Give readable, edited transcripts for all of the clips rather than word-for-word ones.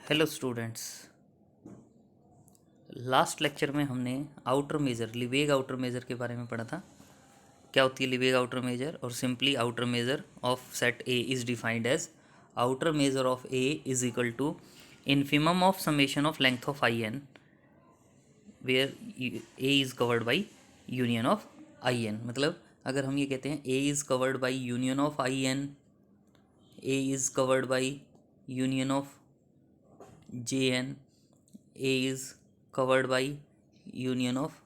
Hello students. Last lecture में हमने outer measure, Lebesgue outer measure के बारे में पढ़ा था। क्या होती है लिवेग आउटर मेज़र? और simply outer measure of set A is defined as outer measure of A is equal to infimum of summation of length of I n where A is covered by union of I n. मतलब अगर हम ये कहते हैं A is covered by union of I n, A is covered by union of J n, A is covered by union of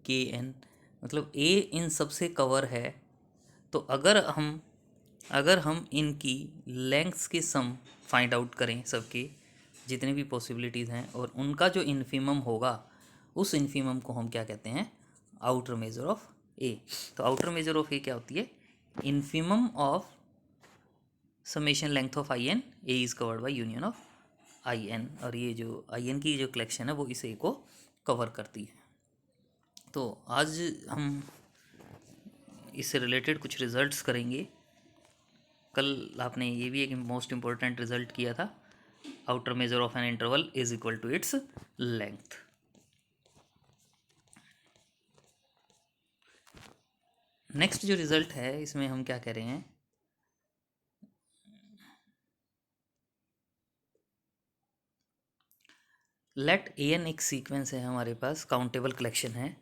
K n, मतलब A इन सब से cover है। तो अगर हम इनकी लेंथ्स के सम फाइंड आउट करें, सबके जितने भी पॉसिबिलिटीज़ हैं, और उनका जो इन्फिमम होगा उस इन्फिमम को हम क्या कहते हैं? Outer measure of A. तो आउटर मेजर ऑफ ए क्या होती है? Infimum of summation length of I n, A is covered by union of I n. और ये जो आई एन की जो कलेक्शन है वो इस ए को कवर करती है। तो आज हम इससे रिलेटेड कुछ रिजल्ट्स करेंगे। कल आपने ये भी एक मोस्ट इम्पॉर्टेंट रिजल्ट किया था, outer measure of an interval is equal to its length. Next जो रिजल्ट है इसमें हम क्या कह रहे हैं? लेट ए एन एक सीक्वेंस है हमारे पास, काउंटेबल कलेक्शन है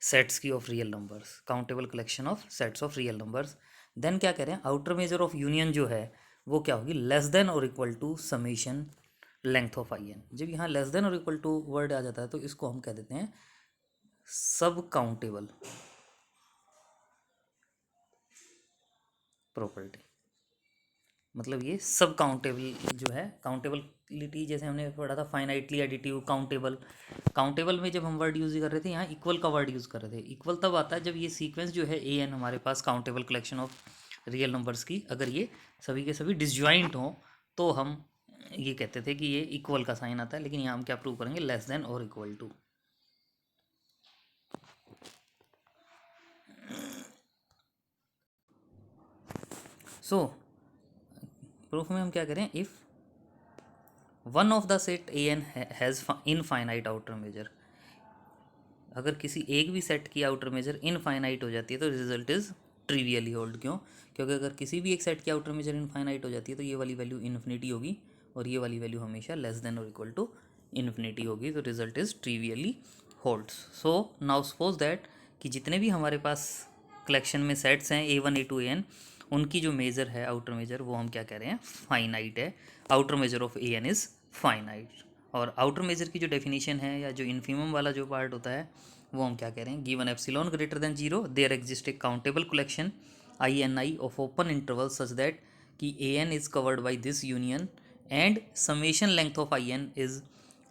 सेट्स की of real numbers, countable collection of sets of real numbers. Then क्या कह रहे हैं? आउटर मेजर ऑफ यूनियन जो है वो क्या होगी? लेस देन और equal to summation length of I n. जब यहाँ लेस देन और इक्वल टू वर्ड आ जाता है तो इसको हम कह देते हैं सब काउंटेबल प्रॉपर्टी। मतलब ये सब काउंटेबल जो है, काउंटेबिलिटी जैसे हमने पढ़ा था फाइनाइटली एडिटिव, काउंटेबल। काउंटेबल में जब हम वर्ड यूज़ कर रहे थे, यहाँ इक्वल का वर्ड यूज़ कर रहे थे। इक्वल तब आता है जब ये सीक्वेंस जो है ए एन हमारे पास countable collection of real numbers की, अगर ये सभी के सभी डिसजॉइंट हों तो हम ये कहते थे कि ये इक्वल का साइन आता है। लेकिन यहाँ हम क्या प्रूव करेंगे? लेस देन और इक्वल टू। सो प्रूफ में हम क्या करें? If one of the set A n has infinite outer measure, अगर किसी एक भी सेट की आउटर मेजर इनफाइनाइट हो जाती है तो रिजल्ट इज़ ट्रिवियली होल्ड। क्यों? क्योंकि अगर किसी भी एक सेट की आउटर मेजर इनफाइनाइट हो जाती है तो ये वाली वैल्यू इन्फिनिटी होगी और ये वाली वैल्यू हमेशा लेस देन और इक्वल टू इन्फिनिटी होगी। तो result is trivially holds. So now suppose that कि जितने भी हमारे पास कलेक्शन में सेट्स हैं A one A two A N, उनकी जो मेज़र है आउटर मेजर वो हम क्या कह रहे हैं? फाइनाइट है। Outer measure of A n is finite. और आउटर मेजर की जो डेफिनेशन है या जो इन्फिमम वाला जो पार्ट होता है वो हम क्या कह रहे हैं? Given epsilon greater than zero there exist a countable collection I N I of open interval such that कि A N is covered by this union and summation length of I N is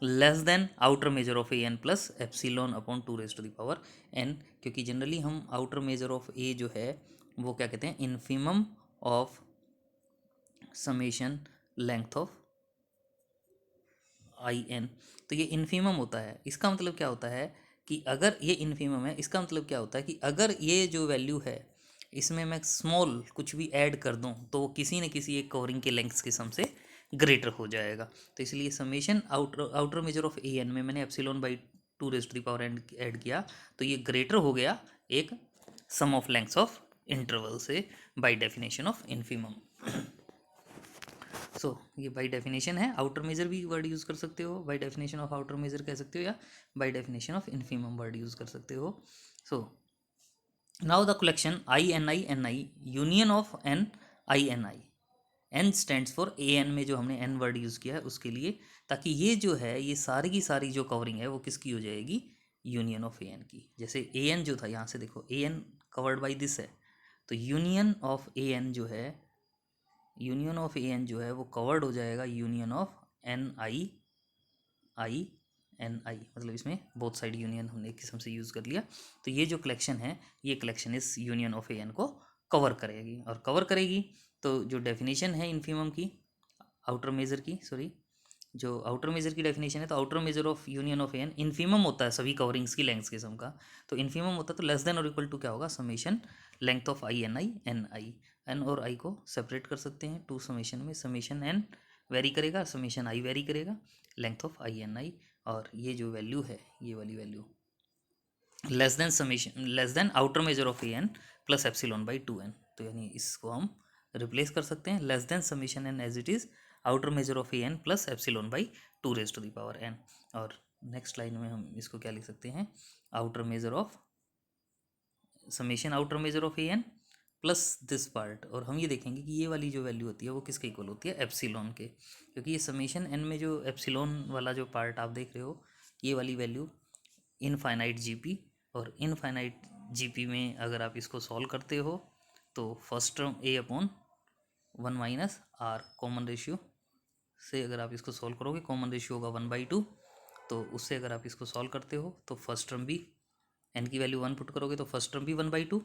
less than outer measure of A N plus epsilon upon two raise to the power N. क्योंकि generally हम outer measure of A जो है वो क्या कहते हैं? Infimum of summation length of I n. तो ये इन्फीमम होता है। इसका मतलब क्या होता है कि अगर ये इन्फीमम है, इसका मतलब क्या होता है कि अगर ये जो वैल्यू है इसमें मैं स्मॉल कुछ भी ऐड कर दूं तो वो किसी न किसी एक कवरिंग के लेंथ्स के सम से ग्रेटर हो जाएगा। तो इसलिए summation outer measure of A n में मैंने epsilon by two raise to the power n add किया तो ये ग्रेटर हो गया एक sum of lengths of interval से by definition of infimum. So ये बाई डेफिनेशन है। आउटर मेजर भी वर्ड यूज़ कर सकते हो, by definition of outer measure कह सकते हो, या by definition of infimum word use कर सकते हो। So now the collection I union of N I N I, n stands for A n में जो हमने एन वर्ड यूज़ किया है उसके लिए, ताकि ये जो है ये सारी की सारी जो कवरिंग है वो किसकी हो जाएगी? यूनियन ऑफ ए एन की। जैसे ए एन जो था, यहाँ से देखो A N covered by this है, तो यूनियन ऑफ ए एन जो है, यूनियन ऑफ ए एन जो है वो कवर्ड हो जाएगा union of N I I N I. मतलब इसमें बोथ साइड यूनियन हमने एक किस्म से यूज़ कर लिया। तो ये जो कलेक्शन है ये कलेक्शन इस यूनियन ऑफ ए एन को कवर करेगी। और कवर करेगी तो जो डेफिनेशन है इन्फीमम की, आउटर मेजर की, सॉरी, जो आउटर मेजर की डेफिनेशन है, तो outer measure of union of A n infimum होता है सभी कवरिंग्स की लेंथ्स के सम का। तो इन्फीमम होता है तो लेस देन और इक्वल टू क्या होगा? Summation length of I N I N I. N और आई को सेपरेट कर सकते हैं टू समेशन में, समेशन एन वेरी करेगा, समेशन आई वेरी करेगा, length of I N I, और ये जो वैल्यू है ये वाली value less than summation less than outer measure of A N plus epsilon by 2n। तो यानी इसको हम रिप्लेस कर सकते हैं less than summation n as it is outer measure of A N plus epsilon by 2 raise to the power n। और next line में हम इसको क्या लिख सकते हैं, outer measure of summation outer measure of A N plus this part. और हम ये देखेंगे कि ये वाली जो वैल्यू होती है वो किसके इक्वल होती है, एप्सिलॉन के, क्योंकि ये समेशन एन में जो एप्सिलॉन वाला जो पार्ट आप देख रहे हो ये वाली वैल्यू इनफाइनाइट जीपी, और इनफाइनाइट जीपी में अगर आप इसको सॉल्व करते हो तो first term a upon 1 minus r common ratio से अगर आप इसको सॉल्व करोगे कॉमन रेशियो होगा 1/2, तो उससे अगर आप इसको सॉल्व करते हो तो फर्स्ट टर्म भी एन की वैल्यू 1 पुट करोगे तो फर्स्ट टर्म भी 1/2,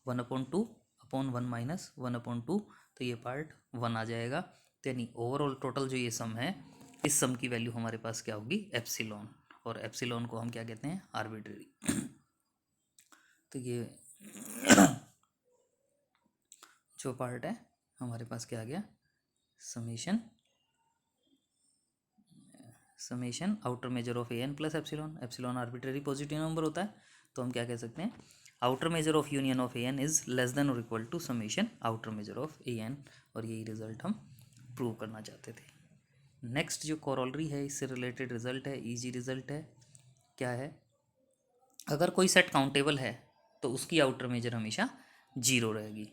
1/2 अपॉन 1 माइनस 1/2, तो ये पार्ट 1 आ जाएगा। तो यानी ओवरऑल टोटल जो ये सम है इस सम की वैल्यू हमारे पास क्या होगी, एप्सिलॉन, और एप्सिलॉन को हम क्या कहते हैं, आर्बिट्रेरी। तो ये जो पार्ट है हमारे पास क्या आ गया, summation outer measure of A N plus epsilon, epsilon arbitrary positive number होता है, तो हम क्या कह सकते हैं, outer measure of union of A N is less than और equal to summation outer measure of A N. और यही रिजल्ट हम प्रूव करना चाहते थे। नेक्स्ट जो कॉरोलरी है इससे रिलेटेड रिजल्ट है, इजी रिजल्ट है, क्या है, अगर कोई सेट काउंटेबल है तो उसकी आउटर मेजर हमेशा जीरो रहेगी।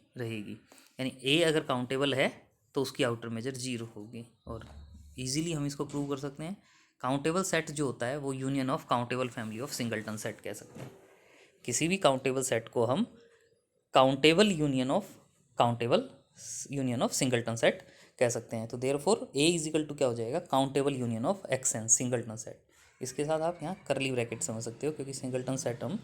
यानी ए अगर काउंटेबल है तो उसकी आउटर मेजर जीरो होगी। और इजीली हम इसको प्रूव कर सकते हैं, काउंटेबल सेट जो होता है वो union of countable family of singleton set कह सकते हैं। किसी भी काउंटेबल सेट को हम countable union of singleton set कह सकते हैं। तो therefore A is equal to क्या हो जाएगा, countable union of X n singleton set. इसके साथ आप यहाँ करली ब्रैकेट समझ सकते हो, क्योंकि सिंगलटन सेट हम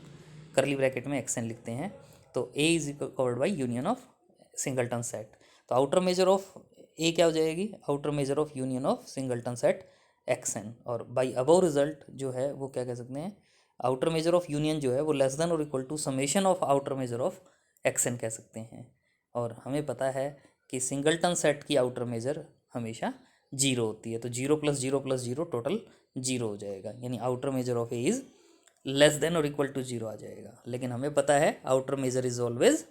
करली ब्रैकेट में एक्स एन लिखते हैं। तो A is covered by union of singleton set. तो आउटर मेजर ऑफ ए क्या हो जाएगी, outer measure of union of singleton set X N. और बाई अबव रिजल्ट जो है वो क्या कह सकते हैं, आउटर मेजर ऑफ यूनियन जो है वो लेस देन और equal to summation of outer measure of X n कह सकते हैं। और हमें पता है कि सिंगलटन सेट की आउटर मेजर हमेशा जीरो होती है, तो 0 + 0 + 0 टोटल जीरो हो जाएगा, यानी outer measure of A is less than और इक्वल टू जीरो आ जाएगा। लेकिन हमें पता है outer measure is always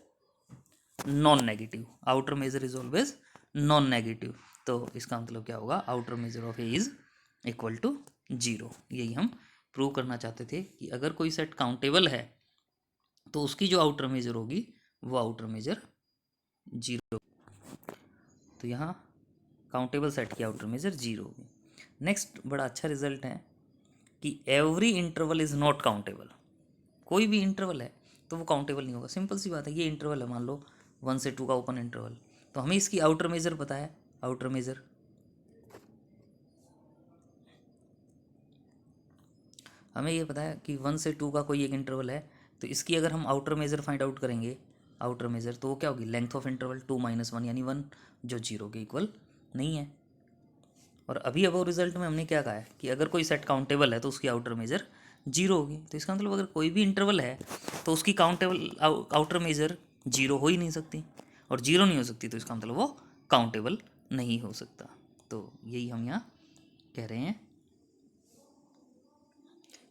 non negative, outer measure is always non negative. तो इसका मतलब क्या होगा, outer measure of A is equal to zero. यही हम प्रूव करना चाहते थे कि अगर कोई सेट काउंटेबल है तो उसकी जो आउटर मेजर होगी वो आउटर मेजर जीरो। तो यहाँ काउंटेबल सेट की आउटर मेजर जीरो होगी। नेक्स्ट बड़ा अच्छा रिजल्ट है कि every interval is not countable. कोई भी इंटरवल है तो वो काउंटेबल नहीं होगा। सिंपल सी बात है, ये इंटरवल है, मान लो 1 से 2 का ओपन इंटरवल, तो हमें इसकी आउटर मेजर पता है, आउटर मेजर हमें ये पता है कि 1 से 2 का कोई एक इंटरवल है, तो इसकी अगर हम आउटर मेजर फाइंड आउट करेंगे, आउटर मेजर, तो वो क्या होगी, लेंथ ऑफ इंटरवल 2 - 1 यानी 1, जो जीरो के इक्वल नहीं है। और अभी अब रिजल्ट में हमने क्या कहा है कि अगर कोई सेट काउंटेबल है तो उसकी आउटर मेजर जीरो होगी। तो इसका मतलब अगर कोई भी इंटरवल है तो उसकी काउंटेबल आउटर मेजर जीरो हो ही नहीं सकती, और जीरो नहीं हो सकती तो इसका मतलब वो काउंटेबल नहीं हो सकता। तो यही हम यहाँ कह रहे हैं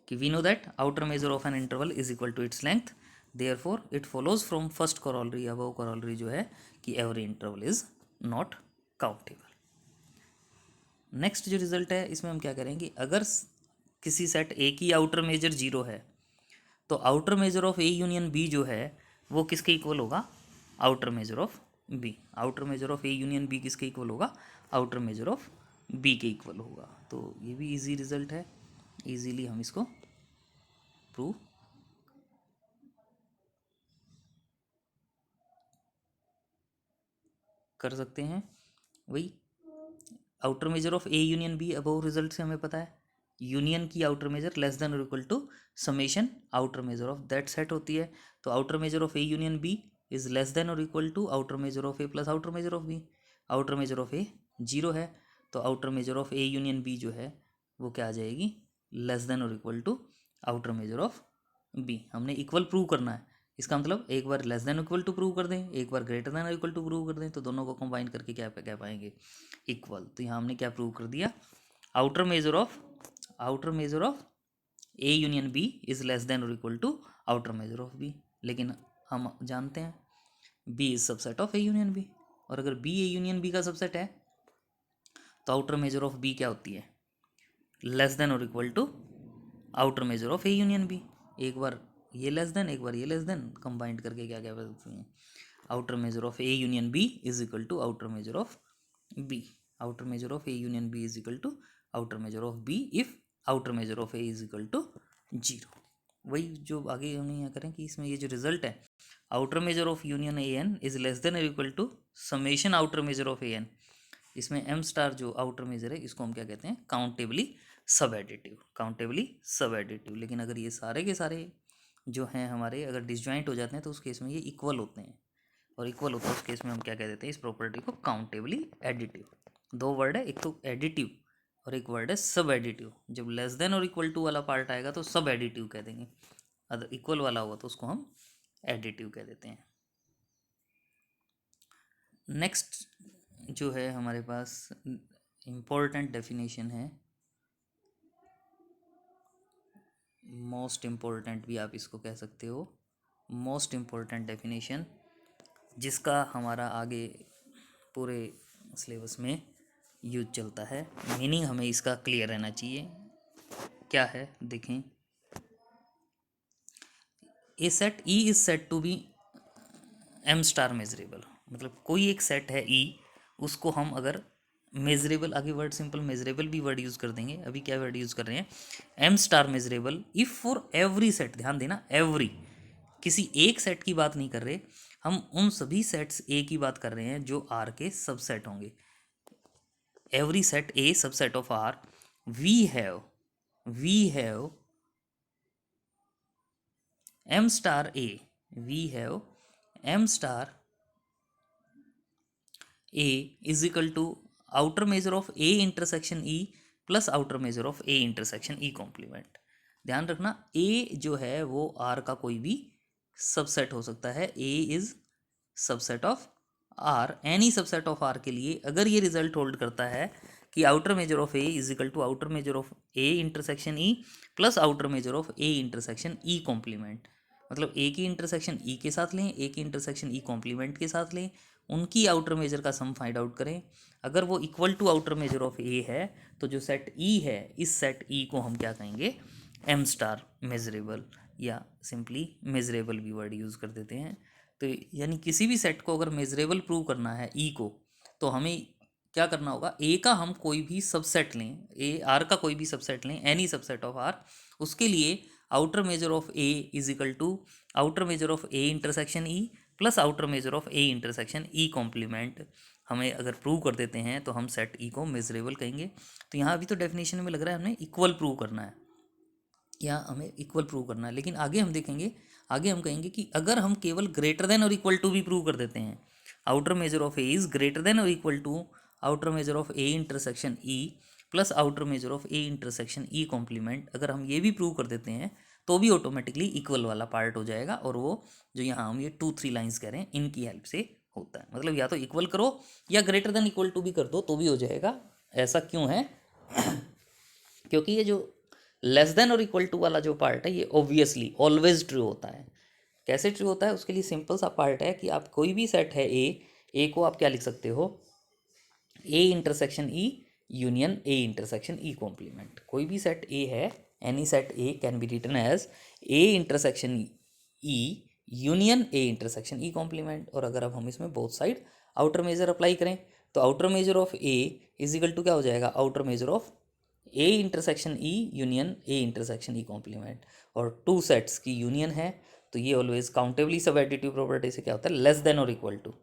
कि we know that outer measure of an interval is equal to its length, therefore it follows from first corollary, above corollary जो है कि every interval is not countable. Next जो रिजल्ट है इसमें हम क्या करेंगे, अगर किसी सेट ए की आउटर मेजर जीरो है तो outer measure of A union B जो है वो किसके इक्वल होगा, outer measure of B. Outer measure of A union B किसके इक्वल होगा, आउटर मेजर ऑफ बी के इक्वल होगा। तो ये भी इजी रिजल्ट है, इजीली हम इसको प्रूव कर सकते हैं। वही outer measure of A union B, above result से हमें पता है यूनियन की आउटर मेजर लेस देन और equal to summation outer measure of that set होती है। तो outer measure of A union B is less than और equal to outer measure of A plus outer measure of B. Outer measure of A zero है तो outer measure of A union B जो है वो क्या आ जाएगी, less than और equal to outer measure of B. हमने इक्वल प्रूव करना है, इसका मतलब एक बार less than equal to prove कर दें, एक बार greater than equal to prove कर दें, तो दोनों को कंबाइन करके क्या कह पाएंगे, इक्वल। तो यहाँ हमने क्या प्रूव कर दिया, outer measure of A union B is less than और equal to outer measure of B. लेकिन हम जानते हैं B is subset of A union B, और अगर बी ए यूनियन बी का सबसेट है तो आउटर मेजर ऑफ बी क्या होती है, लेस देन और equal to outer measure of A union B. एक बार ये लेस देन, एक बार ये लेस देन, कंबाइंड करके क्या क्या बोलते हैं, outer measure of A union B is equal to outer measure of B. Outer measure of A union B is equal to outer measure of B if outer measure of A is equal to 0। वही जो आगे हम यहाँ करें कि इसमें ये जो रिजल्ट है, outer measure of union A N is less than और equal to summation outer measure of A N. इसमें एम स्टार जो आउटर मेजर है इसको हम क्या कहते हैं, काउंटेबली सब एडिटिव। लेकिन अगर ये सारे के सारे जो हैं हमारे अगर डिसजॉइंट हो जाते हैं तो उस केस में ये इक्वल होते हैं, और इक्वल होता है उस केस में हम क्या कह देते हैं, इस प्रॉपर्टी को काउंटेबली एडिटिव। दो वर्ड है, एक तो एडिटिव और एक वर्ड है सब एडिटिव। जब लेस देन और इक्वल टू वाला पार्ट आएगा तो सब एडिटिव कह देंगे, अगर इक्वल वाला होगा तो उसको हम एडिटिव कह देते हैं। नेक्स्ट जो है हमारे पास इम्पोर्टेंट डेफिनेशन है, मोस्ट इम्पोर्टेंट भी आप इसको कह सकते हो, मोस्ट इम्पोर्टेंट डेफिनेशन जिसका हमारा आगे पूरे सिलेबस में यूज चलता है, मीनिंग हमें इसका क्लियर रहना चाहिए। क्या है देखें, a set E is said to be M star measurable. मतलब कोई एक सेट है ई, उसको हम अगर मेजरेबल, आगे वर्ड सिंपल मेजरेबल भी वर्ड यूज़ कर देंगे, अभी क्या वर्ड यूज़ कर रहे हैं, M star measurable if for every set. ध्यान देना, एवरी, किसी एक सेट की बात नहीं कर रहे हम, उन सभी सेट्स ए की बात कर रहे हैं जो आर के सबसेट होंगे। Every set A subset of R, we have M star A, we have M star A is equal to outer measure of A intersection E plus outer measure of A intersection E complement. ध्यान रखना, ए जो है वो are का कोई भी subset हो सकता है, A is subset of R, any subset of R के लिए अगर ये रिजल्ट होल्ड करता है कि outer measure of A is equal to outer measure of A intersection E plus outer measure of A intersection E complement. मतलब A की intersection E के साथ लें, ए की इंटरसेक्शन ई कॉम्प्लीमेंट के साथ लें, उनकी आउटर मेजर का सम फाइंड आउट करें। अगर वो equal to outer measure of A है तो जो सेट ई है, इस सेट ई को हम क्या कहेंगे, एम स्टार मेजरेबल, या सिंपली मेजरेबल भी वर्ड यूज़ कर देते हैं। तो यानी किसी भी सेट को अगर मेजरेबल प्रूव करना है ई को, तो हमें क्या करना होगा, ए का हम कोई भी सबसेट लें, ए आर का कोई भी सबसेट लें, एनी सबसेट ऑफ आर, उसके लिए outer measure of A is equal to outer measure of A intersection E plus outer measure of A intersection E complement हमें अगर प्रूव कर देते हैं तो हम सेट ई को मेजरेबल कहेंगे। तो यहाँ अभी तो डेफिनेशन में लग रहा है हमें इक्वल प्रूव करना है, या हमें इक्वल प्रूव करना है, लेकिन आगे हम देखेंगे, आगे हम कहेंगे कि अगर हम केवल ग्रेटर देन और इक्वल टू भी प्रूव कर देते हैं, outer measure of A is greater than और equal to outer measure of A intersection E plus outer measure of A intersection E complement, अगर हम ये भी प्रूव कर देते हैं तो भी ऑटोमेटिकली इक्वल वाला पार्ट हो जाएगा, और वो जो यहाँ हम ये 2-3 लाइन्स कह रहे हैं इनकी हेल्प से होता है। मतलब या तो इक्वल करो या ग्रेटर देन इक्वल टू भी कर दो तो भी हो जाएगा। ऐसा क्यों है क्योंकि ये जो लेस देन और इक्वल टू वाला जो पार्ट है ये ऑब्वियसली ऑलवेज ट्रू होता है। कैसे ट्रू होता है, उसके लिए सिंपल सा पार्ट है कि आप कोई भी सेट है ए को आप क्या लिख सकते हो, A intersection E union A intersection E complement. कोई भी सेट ए है, any set A can be written as A intersection E union A intersection E complement. और अगर अब हम इसमें both side outer measure apply करें तो outer measure of A is equal to क्या हो जाएगा, outer measure of A intersection E union A intersection E complement. और टू सेट्स की यूनियन है तो ये always countably subadditive property से क्या होता है, लेस देन और इक्वल टू,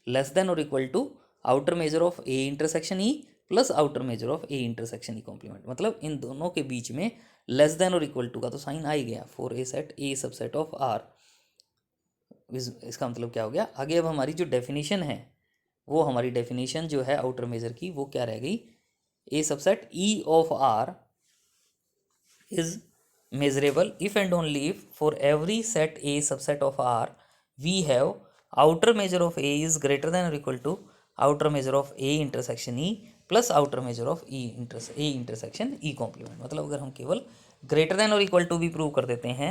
लेस देन और equal to outer measure of A intersection E plus outer measure of A intersection E complement. मतलब इन दोनों के बीच में लेस देन और इक्वल टू का तो साइन आ ही गया for a set A subset of R. इसका मतलब क्या हो गया, आगे अब हमारी जो डेफिनेशन है वो हमारी डेफिनेशन जो है आउटर मेजर की वो क्या रह गई, A subset E of R is measurable if and only if for every set A subset of R we have outer measure of A is greater than or equal to outer measure of A intersection E plus outer measure of A intersection E complement. मतलब अगर हम केवल greater than और equal to भी prove कर देते हैं,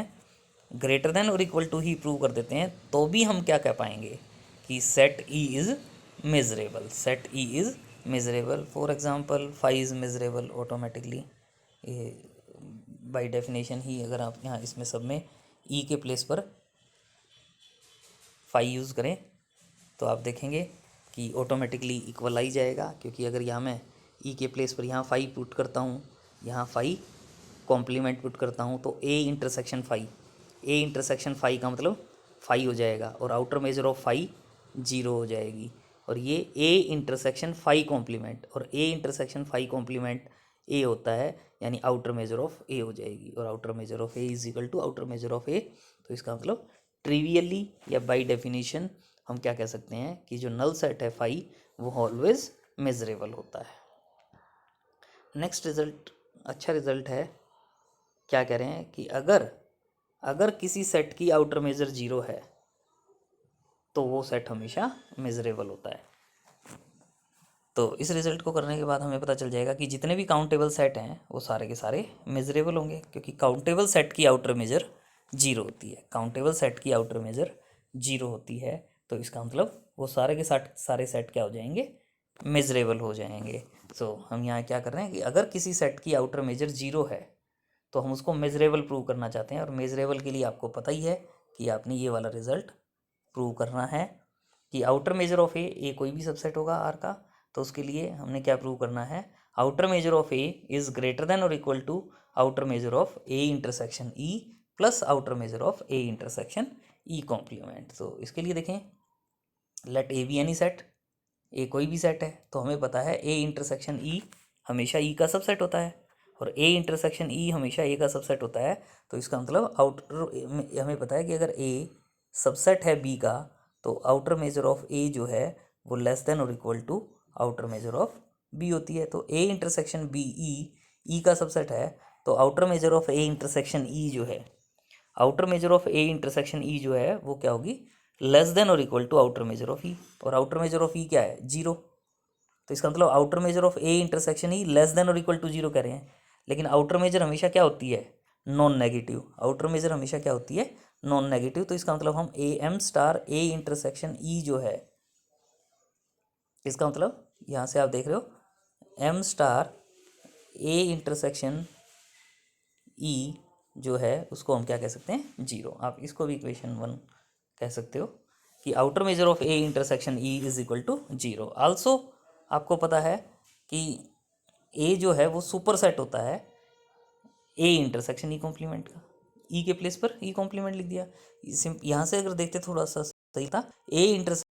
greater than और इक्वल टू ही प्रूव कर देते हैं, तो भी हम क्या कह पाएंगे कि set E is measurable, set E is measurable. For example phi is measurable automatically, by definition ही। अगर आप यहाँ इसमें सब में ई के प्लेस पर फाई यूज़ करें तो आप देखेंगे कि ऑटोमेटिकली इक्वल आ ही जाएगा, क्योंकि अगर यहाँ मैं ई के प्लेस पर यहाँ फाई पुट करता हूँ, यहाँ फाई कॉम्प्लीमेंट पुट करता हूँ, तो A intersection phi, A intersection phi का मतलब फाई हो जाएगा और outer measure of phi zero हो जाएगी। और ये ए इंटरसेक्शन फाई कॉम्प्लीमेंट, और A intersection phi complement A होता है, यानी आउटर मेजर ऑफ ए हो जाएगी। और outer measure of A is equal to outer measure of A. तो इसका मतलब ट्रिवियली या बाय डेफिनेशन हम क्या कह सकते हैं कि जो नल सेट है फाई वो ऑलवेज मेजरेबल होता है। नेक्स्ट रिजल्ट अच्छा रिजल्ट है। क्या कह रहे हैं कि अगर किसी सेट की आउटर मेजर जीरो है तो वो सेट हमेशा मेजरेबल होता है। तो इस रिजल्ट को करने के बाद हमें पता चल जाएगा कि जितने भी काउंटेबल सेट हैं वो सारे के सारे मेजरेबल होंगे, क्योंकि काउंटेबल सेट की आउटर मेजर जीरो होती है, काउंटेबल सेट की आउटर मेजर जीरो होती है। तो इसका मतलब वो सारे के सारे सेट क्या हो जाएंगे, मेजरेबल हो जाएंगे। सो हम यहाँ क्या कर रहे हैं कि अगर किसी सेट की आउटर मेजर जीरो है तो हम उसको मेजरेबल प्रूव करना चाहते हैं, और मेजरेबल के लिए आपको पता ही है कि आपने ये वाला रिजल्ट प्रूव करना है कि आउटर मेजर ऑफ ए कोई भी सबसेट होगा आर का, तो उसके लिए हमने क्या प्रूव करना है, outer measure of A is greater than और equal to outer measure of A intersection E plus outer measure of A intersection E complement. तो इसके लिए देखें, let A be any set, A कोई भी सेट है, तो हमें पता है ए इंटरसेक्शन ई हमेशा ई का सबसेट होता है और ए इंटरसेक्शन ई हमेशा ए का सबसेट होता है। तो इसका मतलब आउटर हमें पता है कि अगर ए सबसेट है बी का तो आउटर मेजर ऑफ ए जो है वो लेस देन और equal to outer measure of B होती है। तो ए इंटरसेक्शन बी ई का सबसेट है, तो outer measure of A intersection E जो है, outer measure of A intersection E जो है वो क्या होगी, लेस देन और equal to outer measure of E. और आउटर मेजर ऑफ ई क्या है, जीरो। तो इसका मतलब outer measure of A intersection E less than और इक्वल टू जीरो कह रहे हैं। लेकिन आउटर मेजर हमेशा क्या होती है, नॉन नेगेटिव। आउटर मेजर हमेशा क्या होती है, नॉन नेगेटिव। तो इसका मतलब हम A M star A intersection E जो है, इसका मतलब यहाँ से आप देख रहे हो M star A intersection E जो है उसको हम क्या कह सकते हैं, जीरो। आप इसको भी इक्वेशन 1 कह सकते हो कि outer measure of A intersection E is equal to zero. Also आपको पता है कि ए जो है वो सुपर सेट होता है ए इंटरसेक्शन ई कॉम्प्लीमेंट का, ई के प्लेस पर ई कॉम्प्लीमेंट लिख दिया। यहाँ से अगर देखते थोड़ा सा सही था, ए इंटरसेक्शन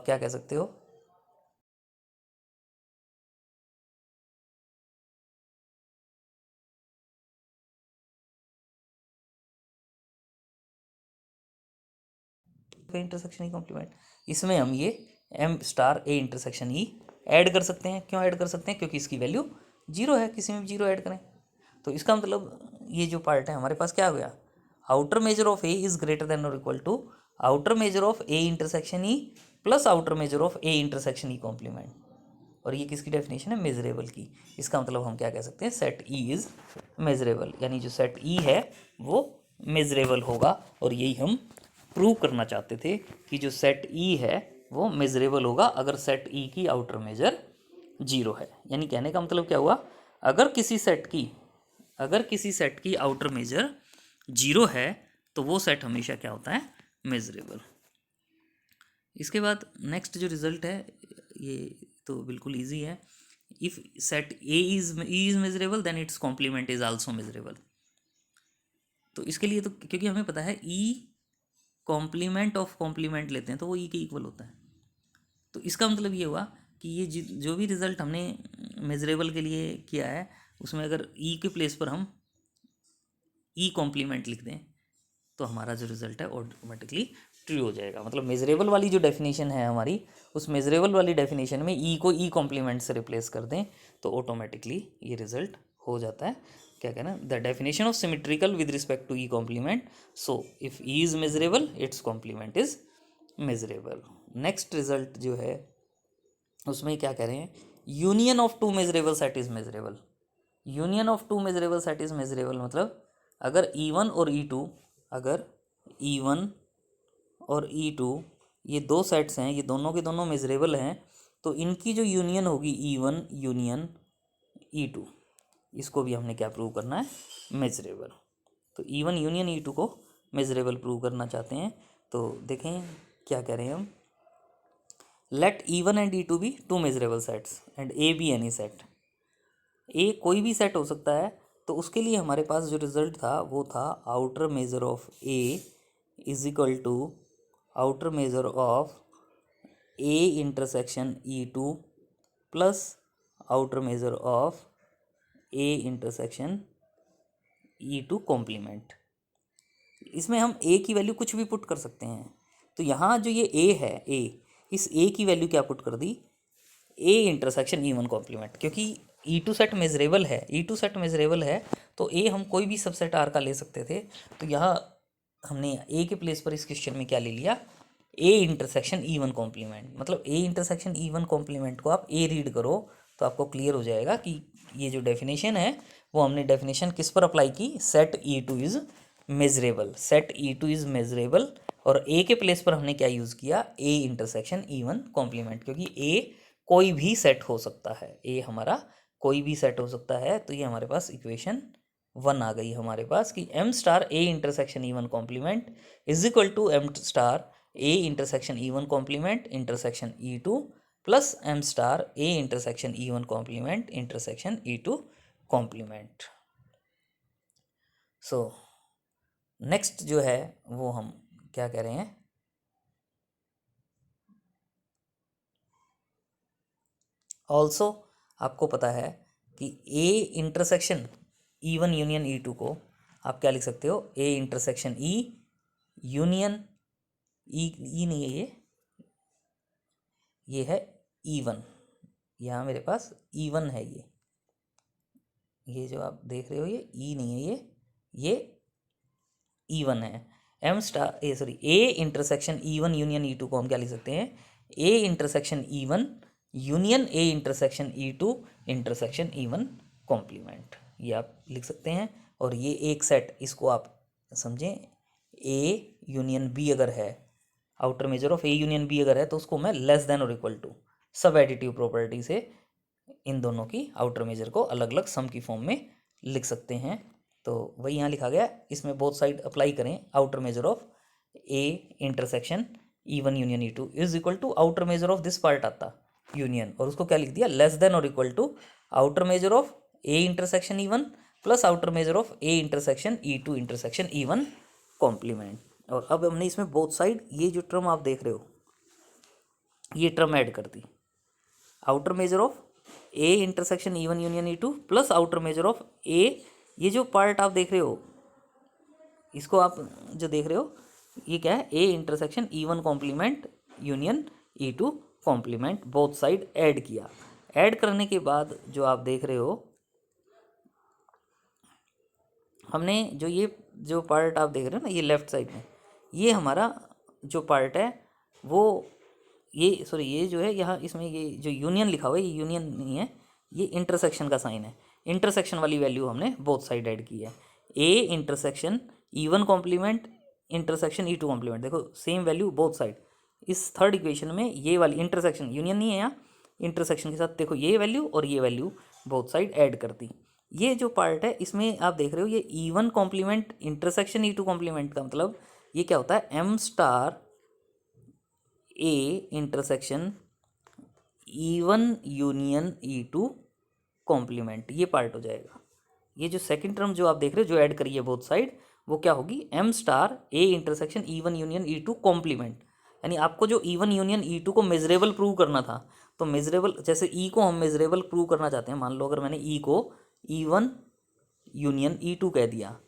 क्या कह सकते हो, इंटरसेक्शन ई कॉम्प्लीमेंट, इसमें हम ये M star A intersection E add कर सकते हैं। क्यों ऐड कर सकते हैं, क्योंकि इसकी वैल्यू जीरो है, किसी में भी जीरो ऐड करें। तो इसका मतलब ये जो पार्ट है हमारे पास क्या हो गया, outer measure of A is greater than और equal to outer measure of A intersection E plus outer measure of A intersection E complement. और ये किसकी डेफिनेशन है, मेजरेबल की। इसका मतलब हम क्या कह सकते हैं, सेट ई इज मेजरेबल, यानी जो सेट ई है वो मेजरेबल होगा। और यही हम प्रूव करना चाहते थे कि जो सेट ई है वो मेजरेबल होगा अगर सेट ई की आउटर मेजर जीरो है। यानी कहने का मतलब क्या हुआ, अगर किसी सेट की आउटर मेजर जीरो है तो वो सेट हमेशा क्या होता है, मेजरेबल। इसके बाद नेक्स्ट जो रिजल्ट है ये तो बिल्कुल इजी है। If set A is measurable then its complement is also measurable. तो इसके लिए तो क्योंकि हमें पता है ई कॉम्प्लीमेंट ऑफ कॉम्प्लीमेंट लेते हैं तो वो ई के इक्वल होता है। तो इसका मतलब ये हुआ कि ये जो भी रिजल्ट हमने मेजरेबल के लिए किया है उसमें अगर ई के प्लेस पर हम ई कॉम्प्लीमेंट लिख दें तो हमारा जो रिजल्ट है ऑटोमेटिकली ट्रू हो जाएगा। मतलब मेजरेबल वाली जो डेफिनेशन है हमारी, उस मेजरेबल वाली डेफिनेशन में ई को ई कॉम्प्लीमेंट से रिप्लेस कर दें तो ऑटोमेटिकली ये रिजल्ट हो जाता है। क्या कहना, the definition of symmetrical with respect to E complement, so if E is measurable its complement is measurable. Next result जो है उसमें क्या कह रहे हैं, union of two measurable set is measurable. Union of two measurable set is measurable मतलब अगर E1 और E2, अगर E1 और E2 ये दो सेट्स हैं, ये दोनों के दोनों मेजरेबल हैं, तो इनकी जो यूनियन होगी E1 यूनियन E2, इसको भी हमने क्या प्रूव करना है, मेजरेबल। तो E1 यूनियन E2 को मेजरेबल प्रूव करना चाहते हैं तो देखें क्या कह रहे हैं हम, let E1 and E2 be two measurable sets and A be any set. A कोई भी सेट हो सकता है, तो उसके लिए हमारे पास जो रिजल्ट था वो था outer measure of A is equal to outer measure of A intersection E2 plus outer measure of A intersection E2 complement. इसमें हम ए की वैल्यू कुछ भी पुट कर सकते हैं। तो यहाँ जो ये ए है, ए, इस ए की वैल्यू क्या पुट कर दी, ए इंटरसेक्शन E1 कॉम्प्लीमेंट, क्योंकि E2 सेट मेजरेबल है, E2 सेट मेजरेबल है तो ए हम कोई भी सबसेट आर का ले सकते थे। तो यहाँ हमने ए के प्लेस पर इस क्वेश्चन में क्या ले लिया, ए इंटरसेक्शन E1 कॉम्प्लीमेंट। मतलब ए इंटरसेक्शन E1 कॉम्प्लीमेंट को आप ए रीड करो तो आपको क्लियर हो जाएगा कि ये जो डेफिनेशन है वो हमने डेफिनेशन किस पर अप्लाई की, set E2 is measurable, set E2 is measurable. और ए के प्लेस पर हमने क्या यूज़ किया, ए इंटरसेक्शन E1 कॉम्प्लीमेंट, क्योंकि ए कोई भी सेट हो सकता है, ए हमारा कोई भी सेट हो सकता है। तो ये हमारे पास इक्वेशन 1 आ गई हमारे पास कि M star A intersection E1 complement is equal to M star A intersection E1 complement intersection E2 plus M star A intersection E1 complement intersection E2 complement. So next जो है वो हम क्या कह रहे हैं, ऑल्सो आपको पता है कि ए इंटरसेक्शन E1 यूनियन E2 को आप क्या लिख सकते हो, ए इंटरसेक्शन ई यूनियन ई नहीं है, ये है E1, यहाँ मेरे पास E1 है, ये जो आप देख रहे हो ये ई नहीं है, ये E1 है। M star A intersection E1 union E2 को हम क्या लिख सकते हैं, A intersection E1 union A intersection E2 intersection E1 complement, ये आप लिख सकते हैं। और ये एक सेट, इसको आप समझें, ए यूनियन बी अगर है, outer measure of A union B अगर है तो उसको मैं लेस देन और equal to subadditive property से इन दोनों की आउटर मेजर को अलग अलग सम की फॉर्म में लिख सकते हैं। तो वही यहाँ लिखा गया, इसमें बोथ साइड अप्लाई करें, outer measure of A intersection E1 union E2 is equal to outer measure of this part आता यूनियन, और उसको क्या लिख दिया, लेस देन और equal to outer measure of A intersection E1 plus outer measure of A intersection E2 intersection E1 complement. और अब हमने इसमें बोथ साइड ये जो टर्म आप देख रहे हो ये टर्म ऐड कर दी, outer measure of A intersection E1 union E2 plus outer measure of A, ये जो पार्ट आप देख रहे हो, इसको आप जो देख रहे हो ये क्या है, A intersection E1 complement union E2 complement, both side add किया। ऐड करने के बाद जो आप देख रहे हो, हमने जो ये जो पार्ट आप देख रहे हो ना, ये लेफ्ट साइड में ये हमारा जो पार्ट है वो ये सॉरी ये जो है यहाँ इसमें ये जो यूनियन लिखा हुआ है ये यूनियन नहीं है, ये इंटरसेक्शन का साइन है। इंटरसेक्शन वाली वैल्यू हमने बोथ साइड ऐड की है, A intersection E1 complement intersection E2 complement, देखो सेम वैल्यू बोथ साइड। इस थर्ड इक्वेशन में ये वाली इंटरसेक्शन यूनियन नहीं है, यहाँ इंटरसेक्शन के साथ देखो ये वैल्यू और ये वैल्यू बोथ साइड ऐड कर दी। ये जो पार्ट है इसमें आप देख रहे हो ये E1 complement intersection E2 complement का मतलब ये क्या होता है, M star A intersection E1 union E2 complement, ये पार्ट हो जाएगा। ये जो सेकंड टर्म जो आप देख रहे हो जो ऐड करिए बोथ साइड, वो क्या होगी, M star A intersection E1 union E2 complement. यानी आपको जो E1 यूनियन E2 को मेजरेबल प्रूव करना था, तो मेजरेबल जैसे ई को हम मेजरेबल प्रूव करना चाहते हैं, मान लो अगर मैंने ई को E1 यूनियन E2 कह दिया,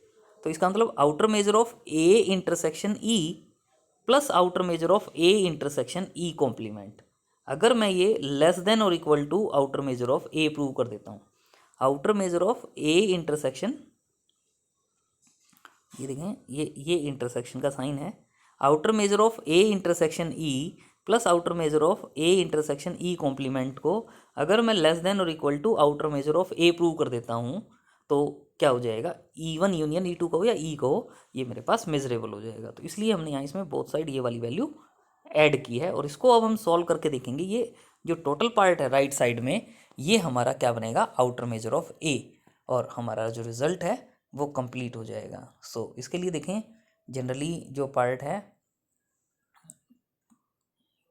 तो इसका मतलब outer measure of A intersection E plus outer measure of A intersection E complement. अगर मैं ये लेस देन और equal to outer measure of A prove कर देता हूँ, outer measure of A intersection, ये देखें ये इंटरसेक्शन का साइन है, outer measure of A intersection E plus outer measure of A intersection E complement को अगर मैं लेस देन और equal to outer measure of A prove कर देता हूँ तो क्या हो जाएगा, E1 यूनियन E2 कहो या E कहो, ये मेरे पास मेजरेबल हो जाएगा। तो इसलिए हमने यहाँ इसमें बोथ साइड ये वाली वैल्यू ऐड की है और इसको अब हम सॉल्व करके देखेंगे। ये जो टोटल पार्ट है राइट साइड में, ये हमारा क्या बनेगा, आउटर मेजर ऑफ ए, और हमारा जो रिजल्ट है वो कंप्लीट हो जाएगा। सो इसके लिए देखें, जनरली जो पार्ट है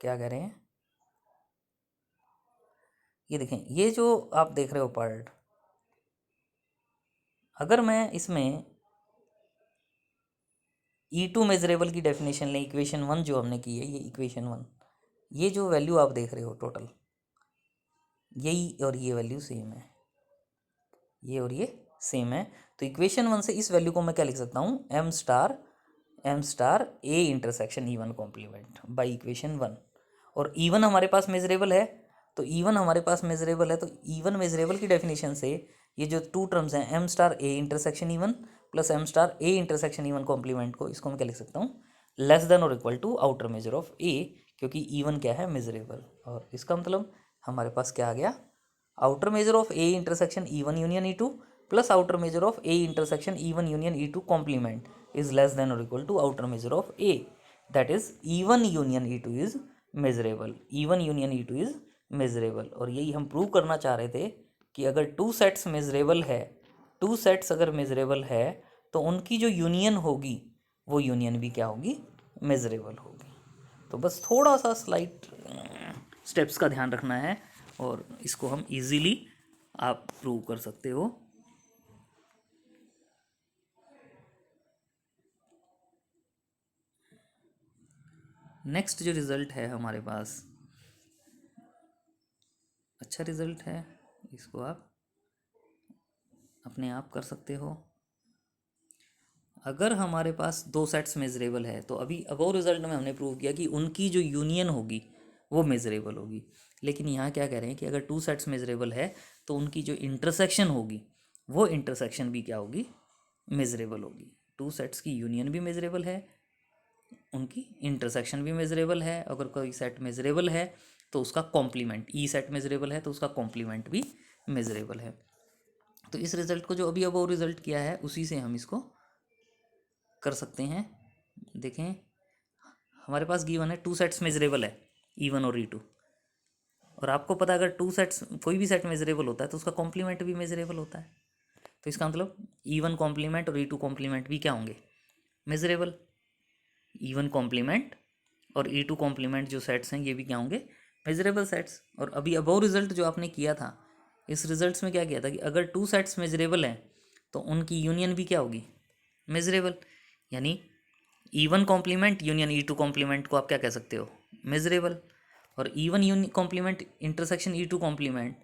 क्या कह रहे हैं, ये देखें, ये जो आप देख रहे हो पार्ट, अगर मैं इसमें E2 मेजरेबल की डेफिनेशन लें, इक्वेशन 1 जो हमने की है, ये इक्वेशन 1, ये जो वैल्यू आप देख रहे हो टोटल, यही और ये वैल्यू सेम है, ये और ये सेम है। तो इक्वेशन 1 से इस वैल्यू को मैं क्या लिख सकता हूँ, M star A intersection E1 complement by equation 1। और E1 हमारे पास मेजरेबल है, तो E1 हमारे पास मेजरेबल है, तो E1 मेजरेबल की डेफिनेशन से ये जो टू टर्म्स हैं, M star A intersection E1 plus M star A intersection E1 complement को, इसको मैं क्या लिख सकता हूँ, लेस देन और equal to outer measure of A, क्योंकि E1 क्या है, मेजरेबल। और इसका मतलब हमारे पास क्या आ गया, outer measure of A intersection E1 union E2 plus outer measure of A intersection E1 union E2 complement is less than और equal to outer measure of A, that is E1 union E2 is measurable, E1 union E2 is measurable. और यही हम prove करना चाह रहे थे कि अगर टू सेट्स मेजरेबल है, टू सेट्स अगर मेजरेबल है तो उनकी जो यूनियन होगी वो यूनियन भी क्या होगी, मेजरेबल होगी। तो बस थोड़ा सा स्लाइट स्टेप्स का ध्यान रखना है और इसको हम इजीली आप प्रूव कर सकते हो। नेक्स्ट जो रिज़ल्ट है हमारे पास, अच्छा रिज़ल्ट है, इसको आप अपने आप कर सकते हो। अगर हमारे पास दो सेट्स मेजरेबल है तो अभी अबव रिजल्ट में हमने प्रूव किया कि उनकी जो यूनियन होगी वो मेजरेबल होगी, लेकिन यहाँ क्या कह रहे हैं कि अगर टू सेट्स मेजरेबल है तो उनकी जो इंटरसेक्शन होगी वो इंटरसेक्शन भी क्या होगी, मेजरेबल होगी। टू सेट्स की यूनियन भी मेजरेबल है, उनकी इंटरसेक्शन भी मेजरेबल है। अगर कोई सेट मेजरेबल है तो उसका कॉम्प्लीमेंट, ई सेट मेजरेबल है तो उसका कॉम्प्लीमेंट भी मेजरेबल है। तो इस रिजल्ट को जो अभी अब रिजल्ट किया है उसी से हम इसको कर सकते हैं। देखें, हमारे पास गिवन है टू सेट्स मेजरेबल है, E1 और E2, और आपको पता है अगर टू सेट्स, कोई भी सेट मेजरेबल होता है तो उसका कॉम्प्लीमेंट भी मेजरेबल होता है। तो इसका मतलब E1 कॉम्प्लीमेंट और E2 कॉम्प्लीमेंट भी क्या होंगे, मेजरेबल। E1 कॉम्प्लीमेंट और E2 कॉम्प्लीमेंट जो सेट्स हैं ये भी क्या होंगे, मेजरेबल सेट्स। और अभी अबव रिजल्ट जो आपने किया था, इस रिजल्ट्स में क्या किया था कि अगर टू सेट्स मेजरेबल हैं तो उनकी यूनियन भी क्या होगी, मेजरेबल। यानी E1 complement union E2 complement को आप क्या कह सकते हो, मेजरेबल। और E1 union complement intersection E2 complement,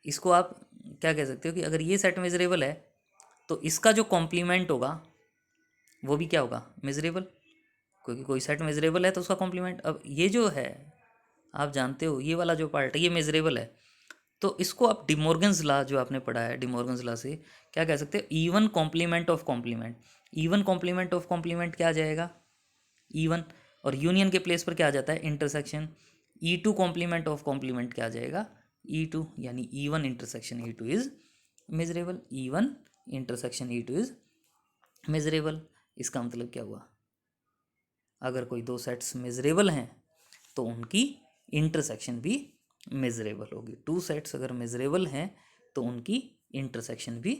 इसको आप क्या कह सकते हो कि अगर ये सेट मेजरेबल है तो इसका जो कॉम्प्लीमेंट होगा वो भी क्या होगा, मेजरेबल, क्योंकि कोई सेट मेजरेबल है तो उसका कॉम्प्लीमेंट। अब ये जो है आप जानते हो ये वाला जो पार्ट है ये मेजरेबल है, तो इसको आप डिमॉर्गन्स लॉ जो आपने पढ़ा है, डिमॉर्गन्स लॉ से क्या कह सकते हो, E1 complement of complement. E1 complement of complement क्या आ जाएगा, E1, और यूनियन के प्लेस पर क्या आ जाता है, intersection. E2 complement of complement क्या आ जाएगा, E2, यानी E1 intersection E2 is measurable, E1 intersection E2 is measurable. इसका मतलब क्या हुआ, अगर कोई दो सेट्स मेजरेबल हैं तो उनकी इंटरसेक्शन भी मेजरेबल होगी। टू सेट्स अगर मेजरेबल हैं तो उनकी इंटरसेक्शन भी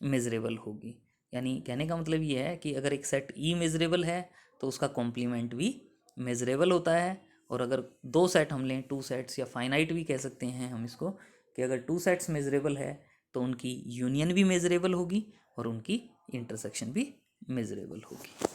मेजरेबल होगी। यानी कहने का मतलब ये है कि अगर एक सेट ई मेजरेबल है तो उसका कॉम्प्लीमेंट भी मेजरेबल होता है। और अगर दो सेट हम लें, टू सेट्स या फाइनाइट भी कह सकते हैं हम इसको, कि अगर टू सेट्स मेजरेबल है तो उनकी यूनियन भी मेजरेबल होगी और उनकी इंटरसेक्शन भी मेजरेबल होगी।